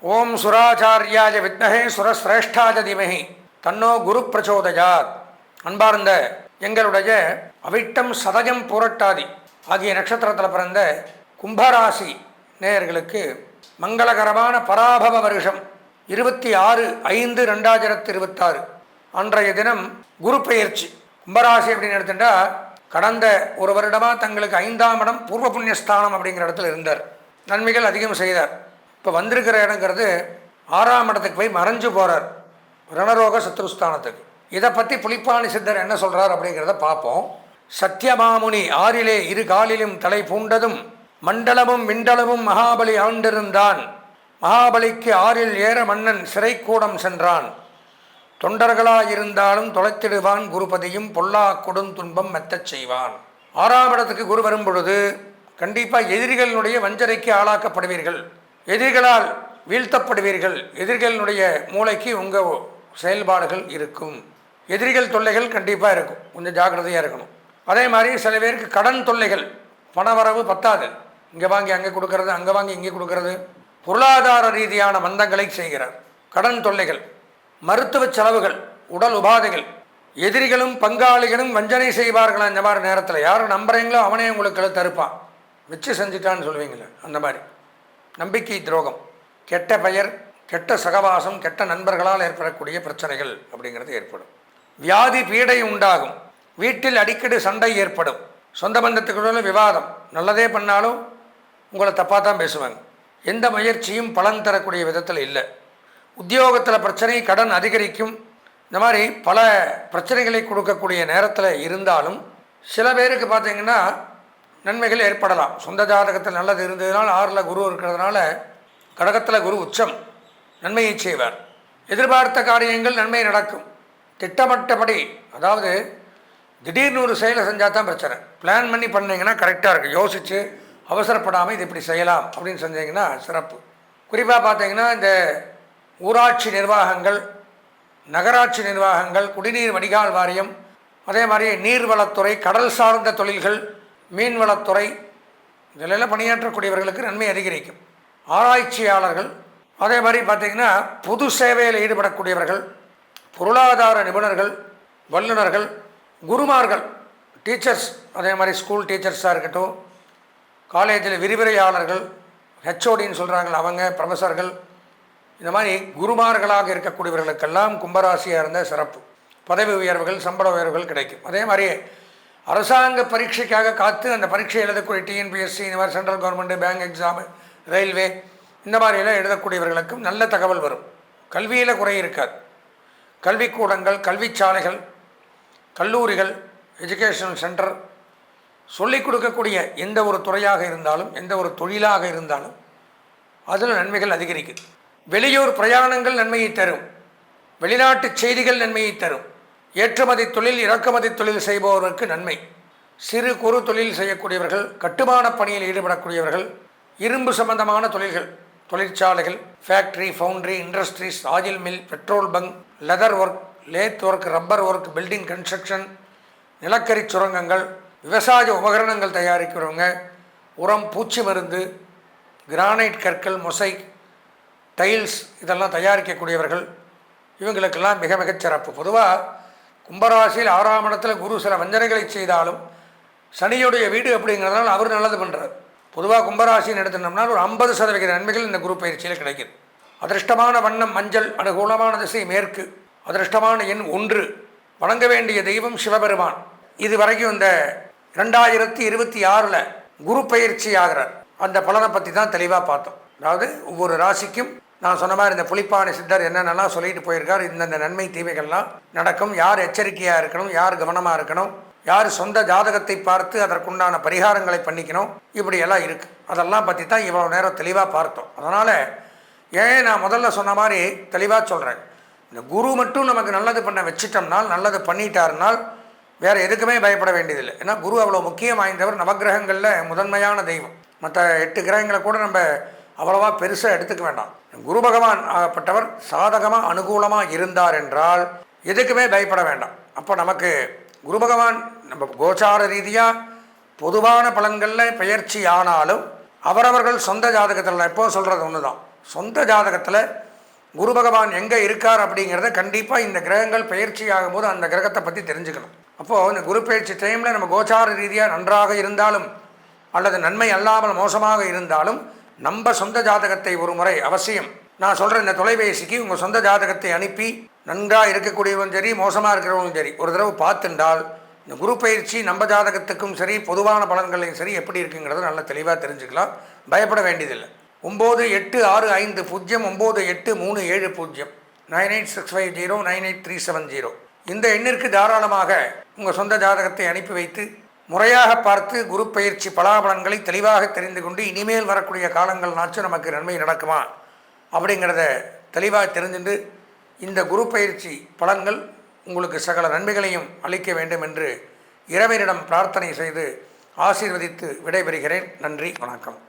ஓம் சுராச்சாரியாய வித்மஹே சுரஸ்ரேஷ்டாய தீமஹி தன்னோ குரு பிரச்சோதயாத். அன்பார்ந்த எங்களுடைய அவிட்டம் சதயம் பூரட்டாதி ஆகிய நட்சத்திரத்தில் பிறந்த கும்பராசி நேயர்களுக்கு மங்களகரமான பராபவ வருஷம் 26/5/2026 அன்றைய தினம் குரு பெயர்ச்சி. கும்பராசி அப்படின்னு எடுத்துட்டா கடந்த ஒரு வருடமாக தங்களுக்கு 5ஆம் இடம் பூர்வ புண்ணியஸ்தானம் அப்படிங்கிற இடத்துல இருந்தார், நன்மைகள் அதிகம் செய்தார். இப்போ வந்திருக்கிற இடங்கிறது 6ஆம் இடத்துக்கு போய் மறைஞ்சு போகிறார், ரணரோக சத்ருஸ்தானத்துக்கு. இதை பற்றி புலிப்பாணி சித்தர் என்ன சொல்கிறார் அப்படிங்கிறத பார்ப்போம். சத்தியமாமுனி 6லே 2 காலிலும் தலை பூண்டதும் மண்டலமும் விண்டலமும் மகாபலி ஆண்டிருந்தான். மகாபலிக்கு 6ல் ஏற மன்னன் சிறைக்கூடம் சென்றான். தொண்டர்களாயிருந்தாலும் தொலைத்திடுவான் குருபதியும் பொல்லா கொடுந்துன்பம் மெத்தச் செய்வான். 6ஆம் இடத்துக்கு குரு வரும் பொழுது கண்டிப்பாக எதிரிகளினுடைய வஞ்சனைக்கு ஆளாக்கப்படுவீர்கள், எதிரிகளால் வீழ்த்தப்படுவீர்கள், எதிரிகளினுடைய மூளைக்கு உங்கள் செயல்பாடுகள் இருக்கும், எதிரிகள் தொல்லைகள் கண்டிப்பாக இருக்கும், கொஞ்சம் ஜாக்கிரதையாக இருக்கணும். அதே மாதிரி சில பேருக்கு கடன் தொல்லைகள், பணவரவு பத்தாது, இங்கே வாங்கி அங்கே கொடுக்கறது, அங்கே வாங்கி இங்கே கொடுக்கறது, பொருளாதார ரீதியான மந்தங்களை செய்கிறார். கடன் தொல்லைகள், மருத்துவ செலவுகள், உடல் உபாதைகள், எதிரிகளும் பங்காளிகளும் வஞ்சனை செய்வார்களா. இந்த மாதிரி நேரத்தில் யார் நம்புறீங்களோ அவனே உங்களுக்கு தருப்பான், வச்சு செஞ்சுட்டான்னு சொல்லுவீங்களே அந்த மாதிரி. நம்பிக்கை துரோகம், கெட்ட பெயர், கெட்ட சகவாசம், கெட்ட நண்பர்களால் ஏற்படக்கூடிய பிரச்சனைகள் அப்படிங்கிறது ஏற்படும். வியாதி பீடை உண்டாகும், வீட்டில் அடிக்கடி சண்டை ஏற்படும், சொந்த பந்தத்துக்குள்ள விவாதம். நல்லதே பண்ணாலும் உங்களை தப்பாக தான் பேசுவாங்க. எந்த முயற்சியும் பலன் தரக்கூடிய விதத்தில் இல்லை. உத்தியோகத்தில் பிரச்சனை, கடன் அதிகரிக்கும். இந்த மாதிரி பல பிரச்சனைகளை கொடுக்கக்கூடிய நேரத்தில் இருந்தாலும் சில பேருக்கு பார்த்திங்கன்னா நன்மைகள் ஏற்படலாம். சொந்த ஜாதகத்தில் நல்லது இருந்ததுனால் 6ல் குரு இருக்கிறதுனால கடகத்தில் குரு உச்சம் நன்மையை செய்வார். எதிர்பார்த்த காரியங்கள் நன்மை நடக்கும். திட்டமிட்டபடி, அதாவது திடீர்னு ஒரு செயலை செஞ்சால் தான் பிரச்சனை. பிளான் பண்ணி பண்ணிங்கன்னா கரெக்டாக இருக்குது. யோசித்து அவசரப்படாமல் இது இப்படி செய்யலாம் அப்படின்னு செஞ்சீங்கன்னா சிறப்பு. குறிப்பாக பார்த்தீங்கன்னா இந்த ஊராட்சி நிர்வாகங்கள், நகராட்சி நிர்வாகங்கள், குடிநீர் வடிகால் வாரியம், அதே மாதிரி நீர்வளத்துறை, கடல் சார்ந்த தொழில்கள், மீன்வளத்துறை, இதிலெல்லாம் பணியாற்றக்கூடியவர்களுக்கு நன்மை அதிகரிக்கும். ஆராய்ச்சியாளர்கள், அதே மாதிரி பார்த்திங்கன்னா பொது சேவையில் ஈடுபடக்கூடியவர்கள், பொருளாதார நிபுணர்கள், வல்லுநர்கள், குருமார்கள், டீச்சர்ஸ், அதே மாதிரி ஸ்கூல் டீச்சர்ஸாக இருக்கட்டும், காலேஜில் விரிவுரையாளர்கள், ஹெச்ஓடின்னு சொல்கிறாங்க அவங்க, ப்ரொஃபஸர்கள், இந்த மாதிரி குருமார்களாக இருக்கக்கூடியவர்களுக்கெல்லாம் கும்பராசியாக இருந்த சிறப்பு. பதவி உயர்வுகள், சம்பள உயர்வுகள் கிடைக்கும். அதே மாதிரி அரசாங்க பரீட்சைக்காக காத்து அந்த பரீட்சை எழுதக்கூடிய டிஎன்பிஎஸ்சி, இந்த மாதிரி central government, bank exam, railway, இந்த மாதிரியெல்லாம் எழுதக்கூடியவர்களுக்கும் நல்ல தகவல் வரும். கல்வியில் குறை இருக்காது. கல்விக்கூடங்கள், கல்விச்சாலைகள், கல்லூரிகள், எஜுகேஷனல் சென்டர், சொல்லிக் கொடுக்கக்கூடிய எந்த ஒரு துறையாக இருந்தாலும், எந்த ஒரு தொழிலாக இருந்தாலும் அதில் நன்மைகள் அதிகரிக்குது. வெளியூர் பிரயாணங்கள் நன்மையை தரும். வெளிநாட்டு செய்திகள் நன்மையை தரும். ஏற்றுமதி தொழில், இறக்குமதி தொழில் செய்பவர்களுக்கு நன்மை. சிறு குறு தொழில் செய்யக்கூடியவர்கள், கட்டுமான பணியில் ஈடுபடக்கூடியவர்கள், இரும்பு சம்பந்தமான தொழில்கள், தொழிற்சாலைகள், factory, foundry, industries, oil mill, petrol bunk, leather work, lathe work, rubber work, building construction, நிலக்கரி சுரங்கங்கள், விவசாய உபகரணங்கள் தயாரிக்கிறவங்க, உரம், பூச்சி மருந்து, கிரானைட் கற்கள், மொசைக், டைல்ஸ், இதெல்லாம் தயாரிக்கக்கூடியவர்கள், இவங்களுக்கெல்லாம் மிக மிகச் சிறப்பு. பொதுவாக கும்பராசியில் 6ஆம் இடத்துல குரு சில வஞ்சனைகளை செய்தாலும் சனியுடைய வீடு அப்படிங்கிறதுனால அவர் நல்லது பண்ணுறார். பொதுவாக கும்பராசின்னு எடுத்துட்டோம்னா ஒரு 50% நன்மைகள் இந்த குரு பயிற்சியில் கிடைக்கிது. அதிர்ஷ்டமான வண்ணம் மஞ்சள், அனுகூலமான திசை மேற்கு, அதிர்ஷ்டமான எண் 1, வணங்க வேண்டிய தெய்வம் சிவபெருமான். இது வரைக்கும் இந்த 2026 குரு பயிற்சி ஆகிறார். அந்த பலனை பற்றி தான் தெளிவாக பார்த்தோம். அதாவது ஒவ்வொரு ராசிக்கும் நான் சொன்ன மாதிரி இந்த புலிப்பாணி சித்தர் என்னென்னலாம் சொல்லிட்டு போயிருக்கார், இந்தந்த நன்மை தீமைகள்லாம் நடக்கும், யார் எச்சரிக்கையாக இருக்கணும், யார் கவனமாக இருக்கணும், யார் சொந்த ஜாதகத்தை பார்த்து அதற்குண்டான பரிகாரங்களை பண்ணிக்கணும், இப்படியெல்லாம் இருக்குது. அதெல்லாம் பற்றி தான் இவ்வளோ நேரம் தெளிவாக பார்த்தோம். அதனால் ஏன் நான் முதல்ல சொன்ன மாதிரி தெளிவாக சொல்கிறேன், இந்த குரு மட்டும் நமக்கு நல்லது பண்ண வச்சிட்டோம்னால், நல்லது பண்ணிட்டாருனால் வேறு எதுக்குமே பயப்பட வேண்டியதில்லை. ஏன்னா குரு அவ்வளோ முக்கியம் வாய்ந்தவர், நவகிரகங்களில் முதன்மையான தெய்வம். மற்ற 8 கிரகங்களை கூட நம்ம அவ்வளவா பெருசாக எடுத்துக்க வேண்டாம். குரு பகவான் ஆகப்பட்டவர் சாதகமாக அனுகூலமாக இருந்தார் என்றால் எதுக்குமே பயப்பட வேண்டாம். அப்போ நமக்கு குரு பகவான் நம்ம கோச்சார ரீதியாக பொதுவான பலன்களில் பெயர்ச்சி ஆனாலும் அவரவர்கள் சொந்த ஜாதகத்தில் எப்போ சொல்கிறது ஒன்று தான், சொந்த ஜாதகத்தில் குரு பகவான் எங்கே இருக்கார் அப்படிங்கிறத கண்டிப்பாக இந்த கிரகங்கள் பயிற்சி ஆகும்போது அந்த கிரகத்தை பற்றி தெரிஞ்சுக்கணும். அப்போது இந்த குரு பயிற்சி டைமில் நம்ம கோச்சார ரீதியாக நன்றாக இருந்தாலும் அல்லது நன்மை அல்லாமல் மோசமாக இருந்தாலும் நம்ம சொந்த ஜாதகத்தை ஒரு முறை அவசியம், நான் சொல்கிற இந்த தொலைபேசிக்கு உங்கள் சொந்த ஜாதகத்தை அனுப்பி நன்றாக இருக்கக்கூடியவங்களும் சரி மோசமாக இருக்கிறவங்களும் சரி ஒரு தடவை பார்த்துண்டால் இந்த குரு பயிற்சி நம்ம ஜாதகத்துக்கும் சரி பொதுவான பலன்களையும் சரி எப்படி இருக்குங்கிறத நல்லா தெளிவாக தெரிஞ்சுக்கலாம். பயப்பட வேண்டியதில்லை. 98609837 9865098370 இந்த எண்ணிற்கு தாராளமாக உங்கள் சொந்த ஜாதகத்தை அனுப்பி வைத்து முறையாக பார்த்து குரு பயிற்சி பலாபலன்களை தெளிவாக தெரிந்து கொண்டு இனிமேல் வரக்கூடிய காலங்கள்னாச்சும் நமக்கு நன்மை நடக்குமா அப்படிங்கிறத தெளிவாக தெரிஞ்சுட்டு இந்த குரு பயிற்சி பலன்கள் உங்களுக்கு சகல நன்மைகளையும் அளிக்க வேண்டும் என்று இறைவனிடம் பிரார்த்தனை செய்து ஆசீர்வதித்து விடைபெறுகிறேன். நன்றி, வணக்கம்.